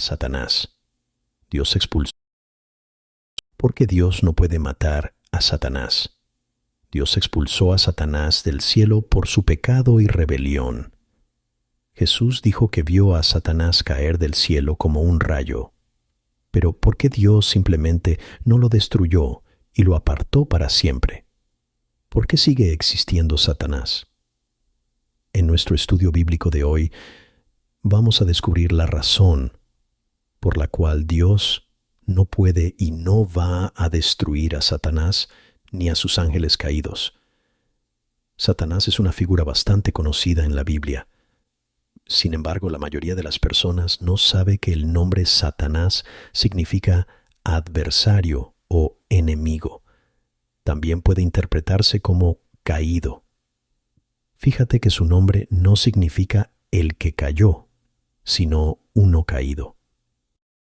Satanás. Dios expulsó. Porque Dios no puede matar a Satanás. Dios expulsó a Satanás del cielo por su pecado y rebelión. Jesús dijo que vio a Satanás caer del cielo como un rayo. Pero ¿por qué Dios simplemente no lo destruyó y lo apartó para siempre? ¿Por qué sigue existiendo Satanás? En nuestro estudio bíblico de hoy, vamos a descubrir la razón por la cual Dios no puede y no va a destruir a Satanás ni a sus ángeles caídos. Satanás es una figura bastante conocida en la Biblia. Sin embargo, la mayoría de las personas no sabe que el nombre Satanás significa adversario o enemigo. También puede interpretarse como caído. Fíjate que su nombre no significa el que cayó, sino uno caído.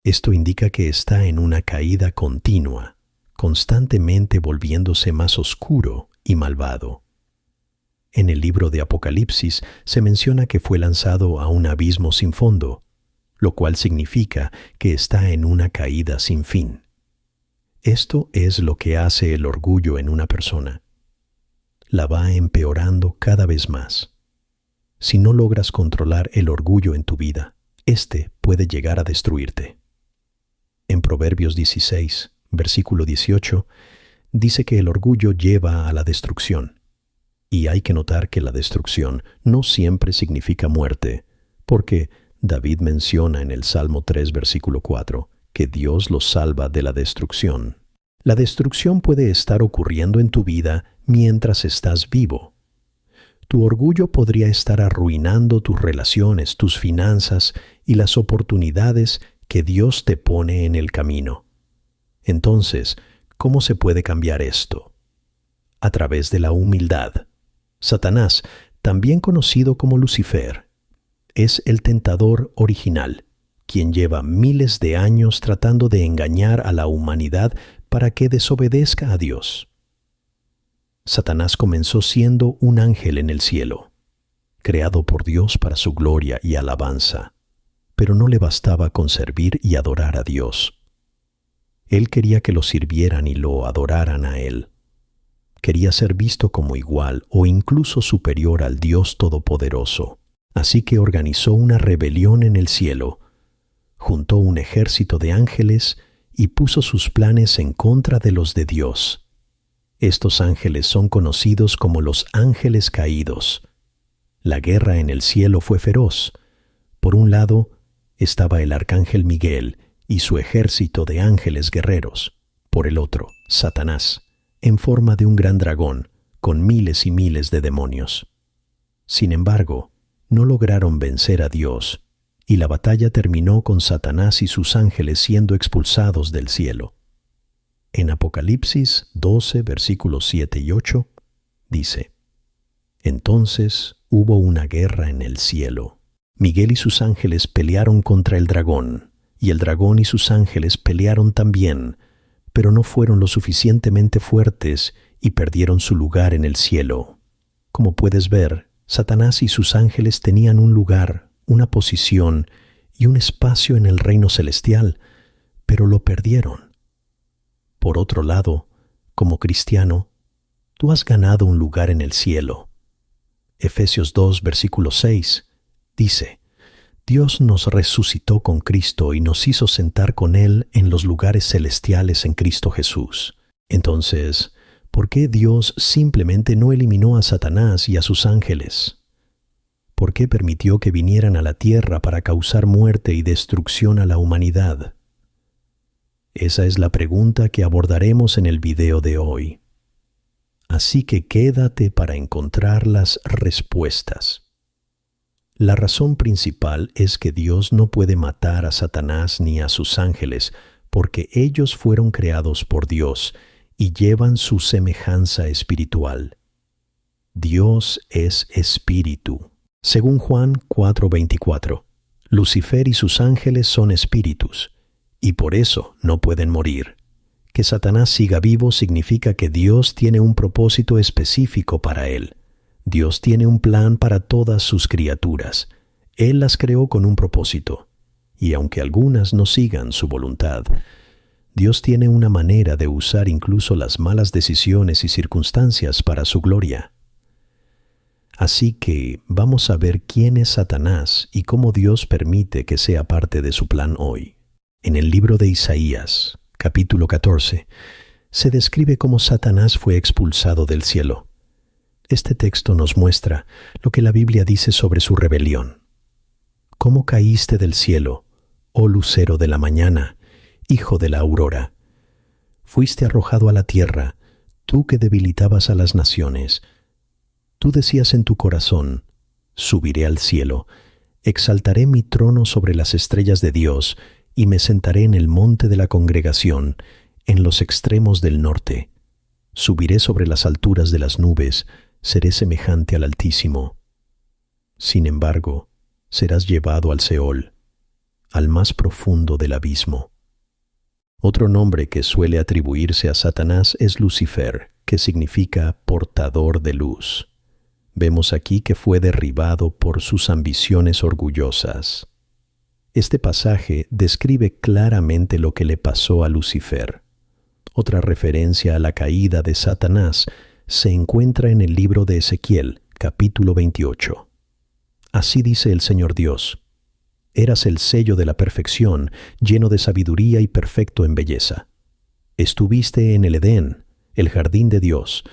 Esto indica que está en una caída continua, constantemente volviéndose más oscuro y malvado. En el libro de Apocalipsis se menciona que fue lanzado a un abismo sin fondo, lo cual significa que está en una caída sin fin. Esto es lo que hace el orgullo en una persona. La va empeorando cada vez más. Si no logras controlar el orgullo en tu vida, este puede llegar a destruirte. En Proverbios 16, versículo 18, dice que el orgullo lleva a la destrucción. Y hay que notar que la destrucción no siempre significa muerte, porque David menciona en el Salmo 3, versículo 4, que Dios los salva de la destrucción. La destrucción puede estar ocurriendo en tu vida mientras estás vivo. Tu orgullo podría estar arruinando tus relaciones, tus finanzas y las oportunidades que Dios te pone en el camino. Entonces, ¿cómo se puede cambiar esto? A través de la humildad. Satanás, también conocido como Lucifer, es el tentador original, quien lleva miles de años tratando de engañar a la humanidad para que desobedezca a Dios. Satanás comenzó siendo un ángel en el cielo, creado por Dios para su gloria y alabanza, pero no le bastaba con servir y adorar a Dios. Él quería que lo sirvieran y lo adoraran a Él. Quería ser visto como igual o incluso superior al Dios Todopoderoso. Así que organizó una rebelión en el cielo, juntó un ejército de ángeles y puso sus planes en contra de los de Dios. Estos ángeles son conocidos como los ángeles caídos. La guerra en el cielo fue feroz. Por un lado estaba el arcángel Miguel y su ejército de ángeles guerreros. Por el otro, Satanás, en forma de un gran dragón, con miles y miles de demonios. Sin embargo, no lograron vencer a Dios, y la batalla terminó con Satanás y sus ángeles siendo expulsados del cielo. En Apocalipsis 12, versículos 7 y 8, dice: Entonces hubo una guerra en el cielo. Miguel y sus ángeles pelearon contra el dragón, y el dragón y sus ángeles pelearon también, pero no fueron lo suficientemente fuertes y perdieron su lugar en el cielo. Como puedes ver, Satanás y sus ángeles tenían un lugar, una posición y un espacio en el reino celestial, pero lo perdieron. Por otro lado, como cristiano, tú has ganado un lugar en el cielo. Efesios 2, versículo 6, dice: Dios nos resucitó con Cristo y nos hizo sentar con Él en los lugares celestiales en Cristo Jesús. Entonces, ¿por qué Dios simplemente no eliminó a Satanás y a sus ángeles? ¿Por qué permitió que vinieran a la tierra para causar muerte y destrucción a la humanidad? Esa es la pregunta que abordaremos en el video de hoy. Así que quédate para encontrar las respuestas. La razón principal es que Dios no puede matar a Satanás ni a sus ángeles, porque ellos fueron creados por Dios y llevan su semejanza espiritual. Dios es espíritu. Según Juan 4:24, Lucifer y sus ángeles son espíritus, y por eso no pueden morir. Que Satanás siga vivo significa que Dios tiene un propósito específico para él. Dios tiene un plan para todas sus criaturas. Él las creó con un propósito. y aunque algunas no sigan su voluntad, Dios tiene una manera de usar incluso las malas decisiones y circunstancias para su gloria. Así que vamos a ver quién es Satanás y cómo Dios permite que sea parte de su plan hoy. En el libro de Isaías, capítulo 14, se describe cómo Satanás fue expulsado del cielo. Este texto nos muestra lo que la Biblia dice sobre su rebelión. ¿Cómo caíste del cielo, oh lucero de la mañana, hijo de la aurora? Fuiste arrojado a la tierra, tú que debilitabas a las naciones. Tú decías en tu corazón, subiré al cielo, exaltaré mi trono sobre las estrellas de Dios, y me sentaré en el monte de la congregación, en los extremos del norte. Subiré sobre las alturas de las nubes, seré semejante al Altísimo. Sin embargo, serás llevado al Seol, al más profundo del abismo. Otro nombre que suele atribuirse a Satanás es Lucifer, que significa portador de luz. Vemos aquí que fue derribado por sus ambiciones orgullosas. Este pasaje describe claramente lo que le pasó a Lucifer. Otra referencia a la caída de Satanás se encuentra en el libro de Ezequiel, capítulo 28. Así dice el Señor Dios: eras el sello de la perfección, lleno de sabiduría y perfecto en belleza. Estuviste en el Edén, el jardín de Dios.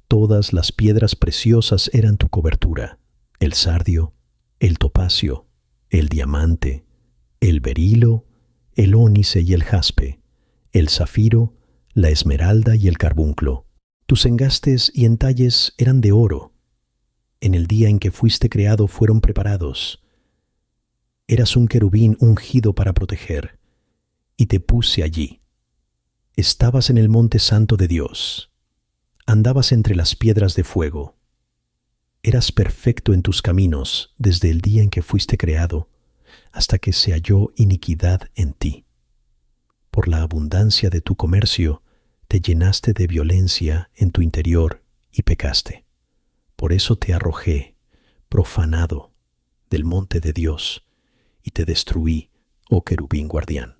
Todas las piedras preciosas eran tu cobertura: el sardio, el topacio, el diamante, el berilo, el ónice y el jaspe, el zafiro, la esmeralda y el carbunclo. Tus engastes y entalles eran de oro. En el día en que fuiste creado fueron preparados. Eras un querubín ungido para proteger, y te puse allí. Estabas en el monte santo de Dios. Andabas entre las piedras de fuego. Eras perfecto en tus caminos desde el día en que fuiste creado, hasta que se halló iniquidad en ti. Por la abundancia de tu comercio, te llenaste de violencia en tu interior y pecaste. Por eso te arrojé, profanado, del monte de Dios, y te destruí, oh querubín guardián,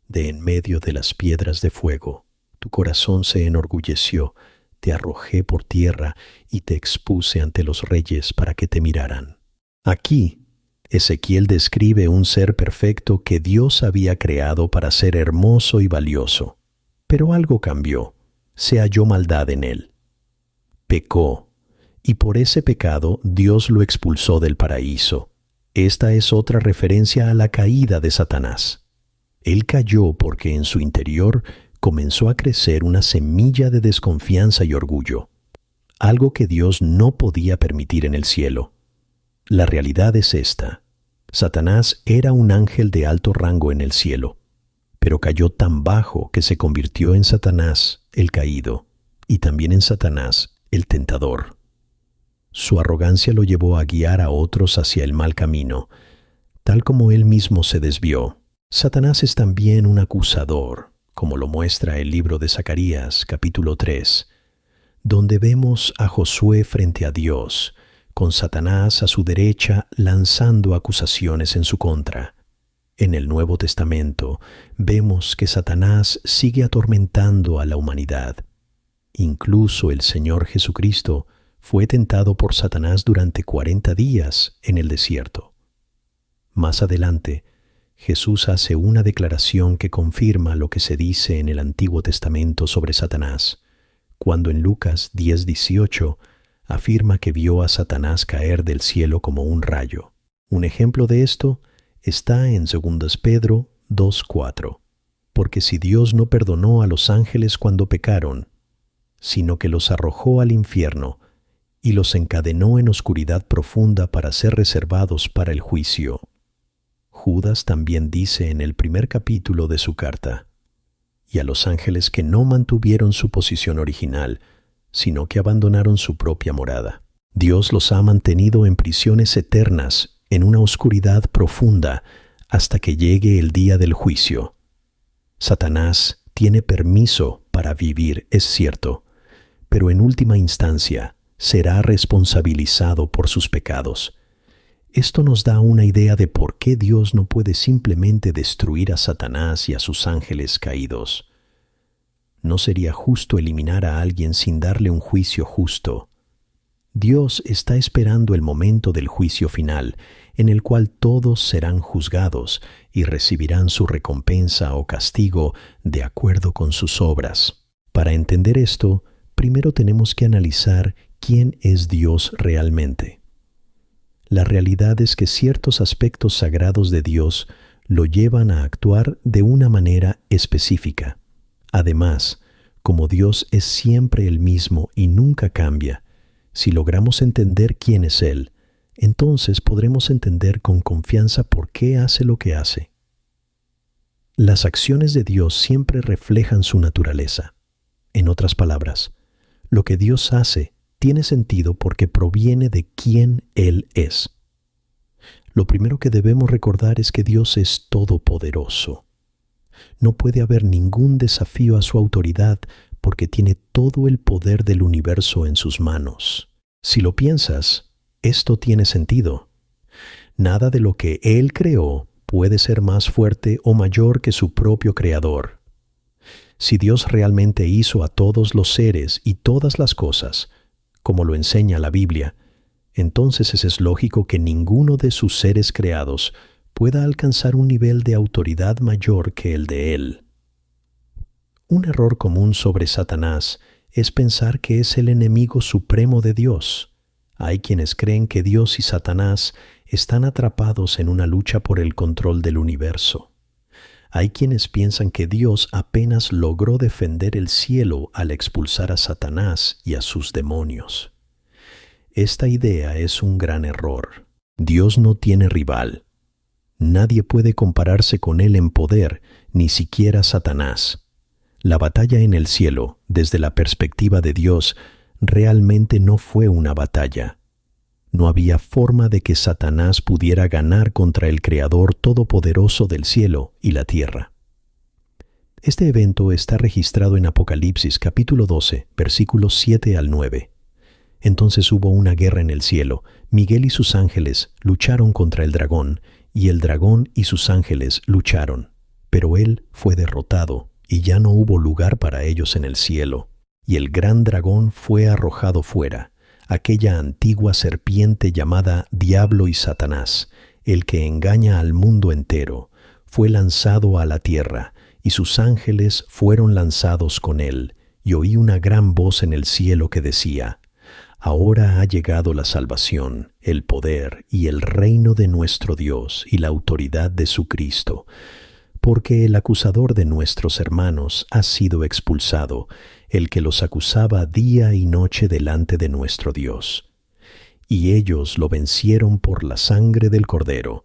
de en medio de las piedras de fuego. Tu corazón se enorgulleció, te arrojé por tierra y te expuse ante los reyes para que te miraran. Aquí, Ezequiel describe un ser perfecto que Dios había creado para ser hermoso y valioso. Pero algo cambió, se halló maldad en él. Pecó, y por ese pecado Dios lo expulsó del paraíso. Esta es otra referencia a la caída de Satanás. Él cayó porque en su interior comenzó a crecer una semilla de desconfianza y orgullo, algo que Dios no podía permitir en el cielo. La realidad es esta: Satanás era un ángel de alto rango en el cielo, pero cayó tan bajo que se convirtió en Satanás el caído, y también en Satanás el tentador. Su arrogancia lo llevó a guiar a otros hacia el mal camino, tal como él mismo se desvió. Satanás es también un acusador, como lo muestra el libro de Zacarías, capítulo 3, donde vemos a Josué frente a Dios, con Satanás a su derecha lanzando acusaciones en su contra. En el Nuevo Testamento vemos que Satanás sigue atormentando a la humanidad. Incluso el Señor Jesucristo fue tentado por Satanás durante 40 días en el desierto. Más adelante, Jesús hace una declaración que confirma lo que se dice en el Antiguo Testamento sobre Satanás, cuando en Lucas 10:18 afirma que vio a Satanás caer del cielo como un rayo. Un ejemplo de esto está en 2 Pedro 2:4. Porque si Dios no perdonó a los ángeles cuando pecaron, sino que los arrojó al infierno y los encadenó en oscuridad profunda para ser reservados para el juicio. Judas también dice en el primer capítulo de su carta: y a los ángeles que no mantuvieron su posición original, sino que abandonaron su propia morada. Dios los ha mantenido en prisiones eternas, en una oscuridad profunda, hasta que llegue el día del juicio. Satanás tiene permiso para vivir, es cierto, pero en última instancia será responsabilizado por sus pecados. Esto nos da una idea de por qué Dios no puede simplemente destruir a Satanás y a sus ángeles caídos. No sería justo eliminar a alguien sin darle un juicio justo. Dios está esperando el momento del juicio final, en el cual todos serán juzgados y recibirán su recompensa o castigo de acuerdo con sus obras. Para entender esto, primero tenemos que analizar quién es Dios realmente. La realidad es que ciertos aspectos sagrados de Dios lo llevan a actuar de una manera específica. Además, como Dios es siempre el mismo y nunca cambia, si logramos entender quién es Él, entonces podremos entender con confianza por qué hace lo que hace. Las acciones de Dios siempre reflejan su naturaleza. En otras palabras, lo que Dios hace tiene sentido porque proviene de quién Él es. Lo primero que debemos recordar es que Dios es todopoderoso. No puede haber ningún desafío a su autoridad porque tiene todo el poder del universo en sus manos. Si lo piensas, esto tiene sentido. Nada de lo que Él creó puede ser más fuerte o mayor que su propio Creador. Si Dios realmente hizo a todos los seres y todas las cosas, como lo enseña la Biblia, entonces es lógico que ninguno de sus seres creados pueda alcanzar un nivel de autoridad mayor que el de Él. Un error común sobre Satanás es pensar que es el enemigo supremo de Dios. Hay quienes creen que Dios y Satanás están atrapados en una lucha por el control del universo. Hay quienes piensan que Dios apenas logró defender el cielo al expulsar a Satanás y a sus demonios. Esta idea es un gran error. Dios no tiene rival. Nadie puede compararse con Él en poder, ni siquiera Satanás. La batalla en el cielo, desde la perspectiva de Dios, realmente no fue una batalla. No había forma de que Satanás pudiera ganar contra el Creador todopoderoso del cielo y la tierra. Este evento está registrado en Apocalipsis capítulo 12, versículos 7 al 9. Entonces hubo una guerra en el cielo. Miguel y sus ángeles lucharon contra el dragón, y el dragón y sus ángeles lucharon. Pero él fue derrotado, y ya no hubo lugar para ellos en el cielo. Y el gran dragón fue arrojado fuera, aquella antigua serpiente llamada Diablo y Satanás, el que engaña al mundo entero, fue lanzado a la tierra, y sus ángeles fueron lanzados con él. Y oí una gran voz en el cielo que decía: Ahora ha llegado la salvación, el poder y el reino de nuestro Dios y la autoridad de su Cristo, porque el acusador de nuestros hermanos ha sido expulsado, el que los acusaba día y noche delante de nuestro Dios. Y ellos lo vencieron por la sangre del Cordero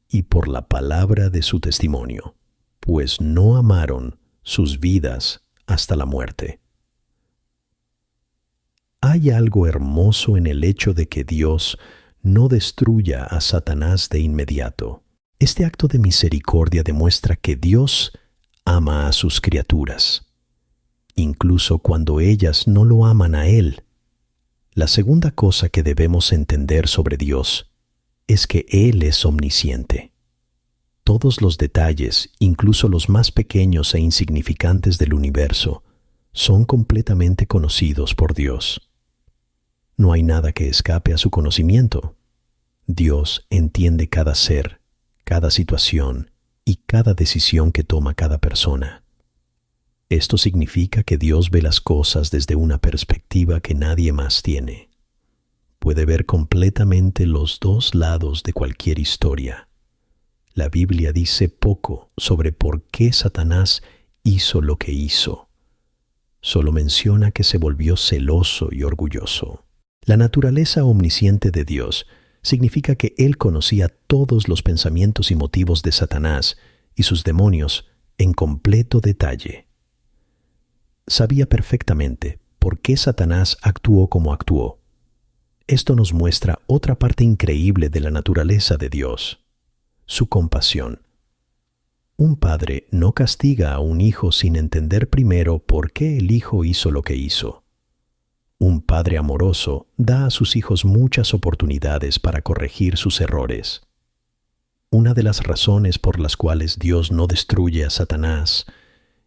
y por la palabra de su testimonio, pues no amaron sus vidas hasta la muerte. Hay algo hermoso en el hecho de que Dios no destruya a Satanás de inmediato. Este acto de misericordia demuestra que Dios ama a sus criaturas, incluso cuando ellas no lo aman a Él. La segunda cosa que debemos entender sobre Dios es que Él es omnisciente. Todos los detalles, incluso los más pequeños e insignificantes del universo, son completamente conocidos por Dios. No hay nada que escape a su conocimiento. Dios entiende cada ser, cada situación y cada decisión que toma cada persona. Esto significa que Dios ve las cosas desde una perspectiva que nadie más tiene. Puede ver completamente los dos lados de cualquier historia. La Biblia dice poco sobre por qué Satanás hizo lo que hizo. Solo menciona que se volvió celoso y orgulloso. La naturaleza omnisciente de Dios significa que Él conocía todos los pensamientos y motivos de Satanás y sus demonios en completo detalle. Sabía perfectamente por qué Satanás actuó como actuó. Esto nos muestra otra parte increíble de la naturaleza de Dios: su compasión. Un padre no castiga a un hijo sin entender primero por qué el hijo hizo lo que hizo. Un padre amoroso da a sus hijos muchas oportunidades para corregir sus errores. Una de las razones por las cuales Dios no destruye a Satanás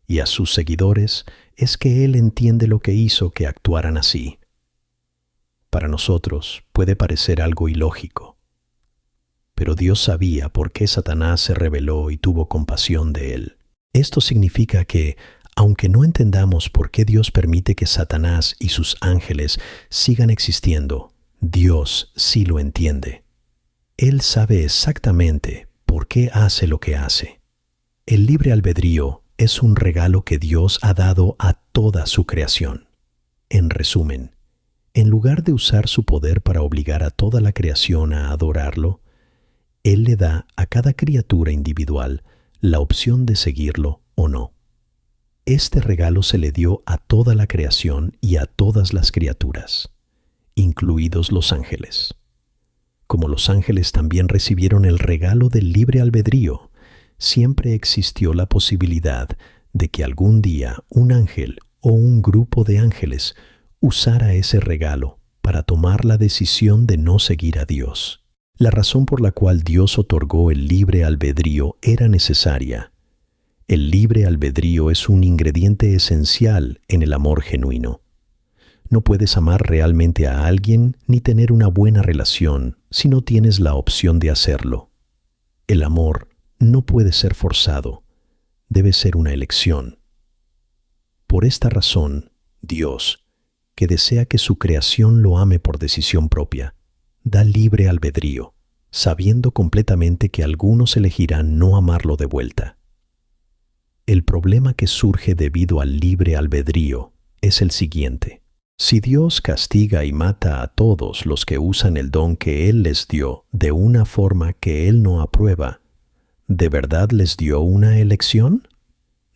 y a sus seguidores es que Él entiende lo que hizo que actuaran así. Para nosotros puede parecer algo ilógico, pero Dios sabía por qué Satanás se rebeló y tuvo compasión de él. Esto significa que, aunque no entendamos por qué Dios permite que Satanás y sus ángeles sigan existiendo, Dios sí lo entiende. Él sabe exactamente por qué hace lo que hace. El libre albedrío es un regalo que Dios ha dado a toda su creación. En resumen, en lugar de usar su poder para obligar a toda la creación a adorarlo, Él le da a cada criatura individual la opción de seguirlo o no. Este regalo se le dio a toda la creación y a todas las criaturas, incluidos los ángeles. Como los ángeles también recibieron el regalo del libre albedrío, siempre existió la posibilidad de que algún día un ángel o un grupo de ángeles usara ese regalo para tomar la decisión de no seguir a Dios. La razón por la cual Dios otorgó el libre albedrío era necesaria. El libre albedrío es un ingrediente esencial en el amor genuino. No puedes amar realmente a alguien ni tener una buena relación si no tienes la opción de hacerlo. El amor no puede ser forzado, debe ser una elección. Por esta razón, Dios, que desea que su creación lo ame por decisión propia, da libre albedrío, sabiendo completamente que algunos elegirán no amarlo de vuelta. El problema que surge debido al libre albedrío es el siguiente. Si Dios castiga y mata a todos los que usan el don que Él les dio de una forma que Él no aprueba, ¿de verdad les dio una elección?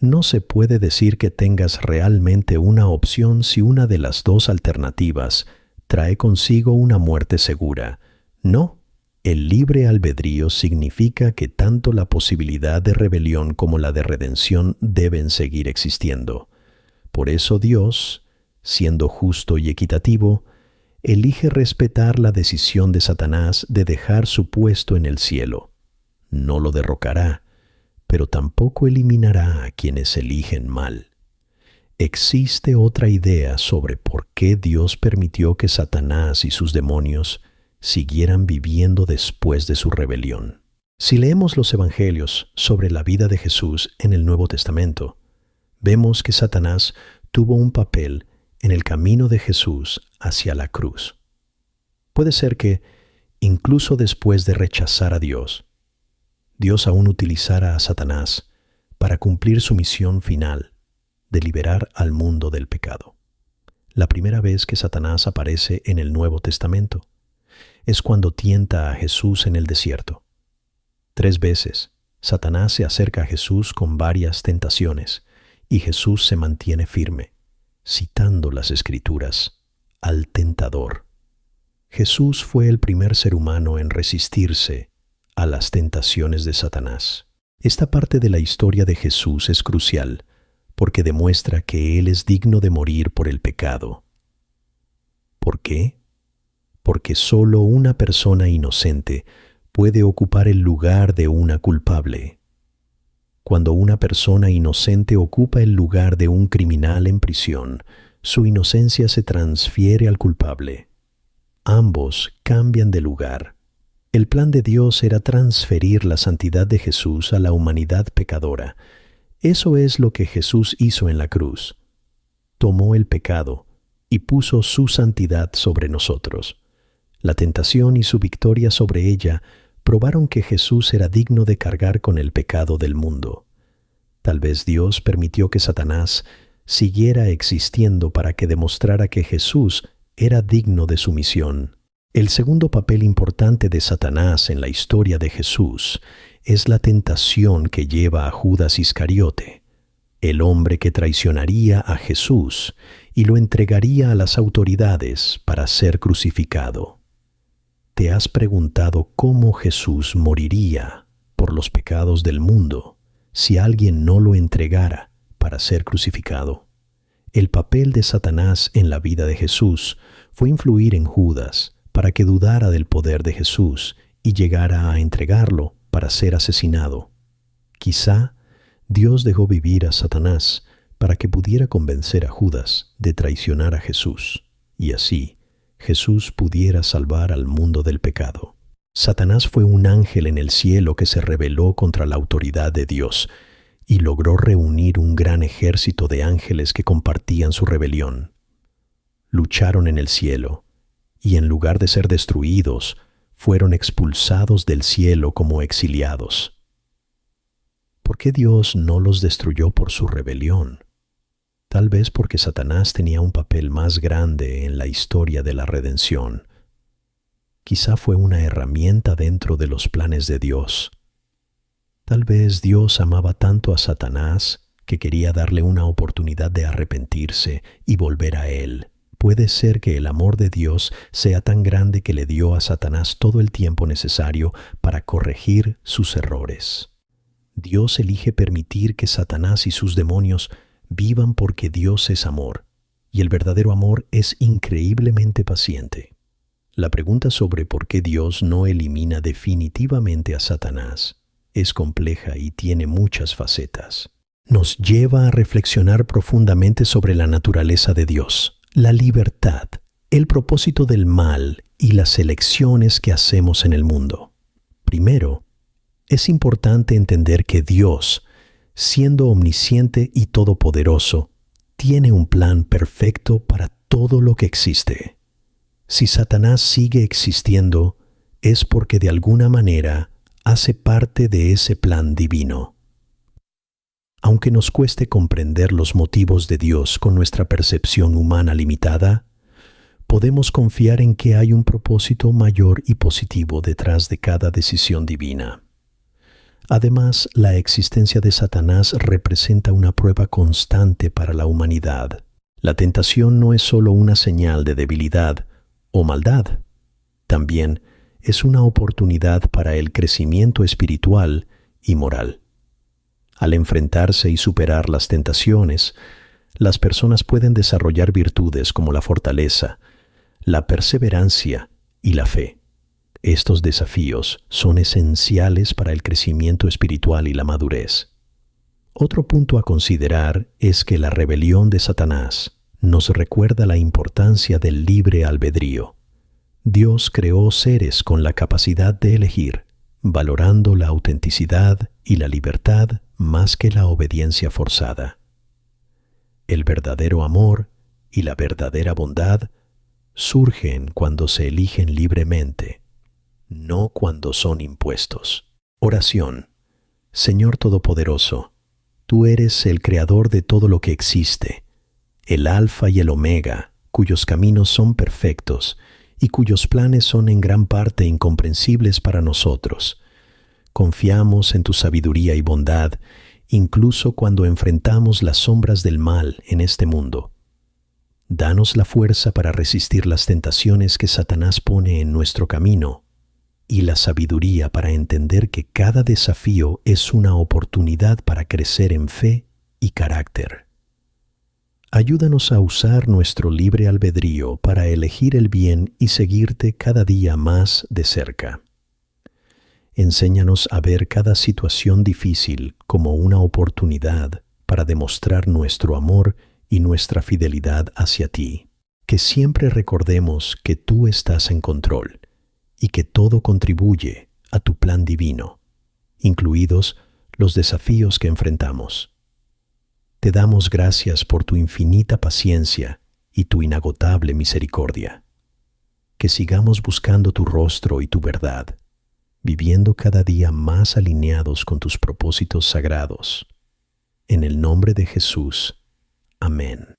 No se puede decir que tengas realmente una opción si una de las dos alternativas trae consigo una muerte segura. No, el libre albedrío significa que tanto la posibilidad de rebelión como la de redención deben seguir existiendo. Por eso Dios, siendo justo y equitativo, elige respetar la decisión de Satanás de dejar su puesto en el cielo. No lo derrocará, pero tampoco eliminará a quienes eligen mal. Existe otra idea sobre por qué Dios permitió que Satanás y sus demonios siguieran viviendo después de su rebelión. Si leemos los evangelios sobre la vida de Jesús en el Nuevo Testamento, vemos que Satanás tuvo un papel en el camino de Jesús hacia la cruz. Puede ser que, incluso después de rechazar a Dios aún utilizara a Satanás para cumplir su misión final de liberar al mundo del pecado. La primera vez que Satanás aparece en el Nuevo Testamento es cuando tienta a Jesús en el desierto. 3 veces Satanás se acerca a Jesús con varias tentaciones y Jesús se mantiene firme, citando las Escrituras al tentador. Jesús fue el primer ser humano en resistirse a las tentaciones de Satanás. Esta parte de la historia de Jesús es crucial porque demuestra que Él es digno de morir por el pecado. ¿Por qué? Porque solo una persona inocente puede ocupar el lugar de una culpable. Cuando una persona inocente ocupa el lugar de un criminal en prisión, su inocencia se transfiere al culpable. Ambos cambian de lugar. El plan de Dios era transferir la santidad de Jesús a la humanidad pecadora. Eso es lo que Jesús hizo en la cruz. Tomó el pecado y puso su santidad sobre nosotros. La tentación y su victoria sobre ella probaron que Jesús era digno de cargar con el pecado del mundo. Tal vez Dios permitió que Satanás siguiera existiendo para que demostrara que Jesús era digno de su misión. El segundo papel importante de Satanás en la historia de Jesús es la tentación que lleva a Judas Iscariote, el hombre que traicionaría a Jesús y lo entregaría a las autoridades para ser crucificado. ¿Te has preguntado cómo Jesús moriría por los pecados del mundo si alguien no lo entregara para ser crucificado? El papel de Satanás en la vida de Jesús fue influir en Judas para que dudara del poder de Jesús y llegara a entregarlo para ser asesinado. Quizá Dios dejó vivir a Satanás para que pudiera convencer a Judas de traicionar a Jesús, y así Jesús pudiera salvar al mundo del pecado. Satanás fue un ángel en el cielo que se rebeló contra la autoridad de Dios y logró reunir un gran ejército de ángeles que compartían su rebelión. Lucharon en el cielo, y en lugar de ser destruidos, fueron expulsados del cielo como exiliados. ¿Por qué Dios no los destruyó por su rebelión? Tal vez porque Satanás tenía un papel más grande en la historia de la redención. Quizá fue una herramienta dentro de los planes de Dios. Tal vez Dios amaba tanto a Satanás que quería darle una oportunidad de arrepentirse y volver a Él. Puede ser que el amor de Dios sea tan grande que le dio a Satanás todo el tiempo necesario para corregir sus errores. Dios elige permitir que Satanás y sus demonios vivan porque Dios es amor, y el verdadero amor es increíblemente paciente. La pregunta sobre por qué Dios no elimina definitivamente a Satanás es compleja y tiene muchas facetas. Nos lleva a reflexionar profundamente sobre la naturaleza de Dios, la libertad, el propósito del mal y las elecciones que hacemos en el mundo. Primero, es importante entender que Dios, siendo omnisciente y todopoderoso, tiene un plan perfecto para todo lo que existe. Si Satanás sigue existiendo, es porque de alguna manera hace parte de ese plan divino. Aunque nos cueste comprender los motivos de Dios con nuestra percepción humana limitada, podemos confiar en que hay un propósito mayor y positivo detrás de cada decisión divina. Además, la existencia de Satanás representa una prueba constante para la humanidad. La tentación no es solo una señal de debilidad o maldad, también es una oportunidad para el crecimiento espiritual y moral. Al enfrentarse y superar las tentaciones, las personas pueden desarrollar virtudes como la fortaleza, la perseverancia y la fe. Estos desafíos son esenciales para el crecimiento espiritual y la madurez. Otro punto a considerar es que la rebelión de Satanás nos recuerda la importancia del libre albedrío. Dios creó seres con la capacidad de elegir, valorando la autenticidad y la libertad más que la obediencia forzada. El verdadero amor y la verdadera bondad surgen cuando se eligen libremente, no cuando son impuestos. Oración. Señor Todopoderoso, tú eres el creador de todo lo que existe, el Alfa y el Omega, cuyos caminos son perfectos y cuyos planes son en gran parte incomprensibles para nosotros. Confiamos en tu sabiduría y bondad, incluso cuando enfrentamos las sombras del mal en este mundo. Danos la fuerza para resistir las tentaciones que Satanás pone en nuestro camino y la sabiduría para entender que cada desafío es una oportunidad para crecer en fe y carácter. Ayúdanos a usar nuestro libre albedrío para elegir el bien y seguirte cada día más de cerca. Enséñanos a ver cada situación difícil como una oportunidad para demostrar nuestro amor y nuestra fidelidad hacia ti. Que siempre recordemos que tú estás en control y que todo contribuye a tu plan divino, incluidos los desafíos que enfrentamos. Te damos gracias por tu infinita paciencia y tu inagotable misericordia. Que sigamos buscando tu rostro y tu verdad, viviendo cada día más alineados con tus propósitos sagrados. En el nombre de Jesús. Amén.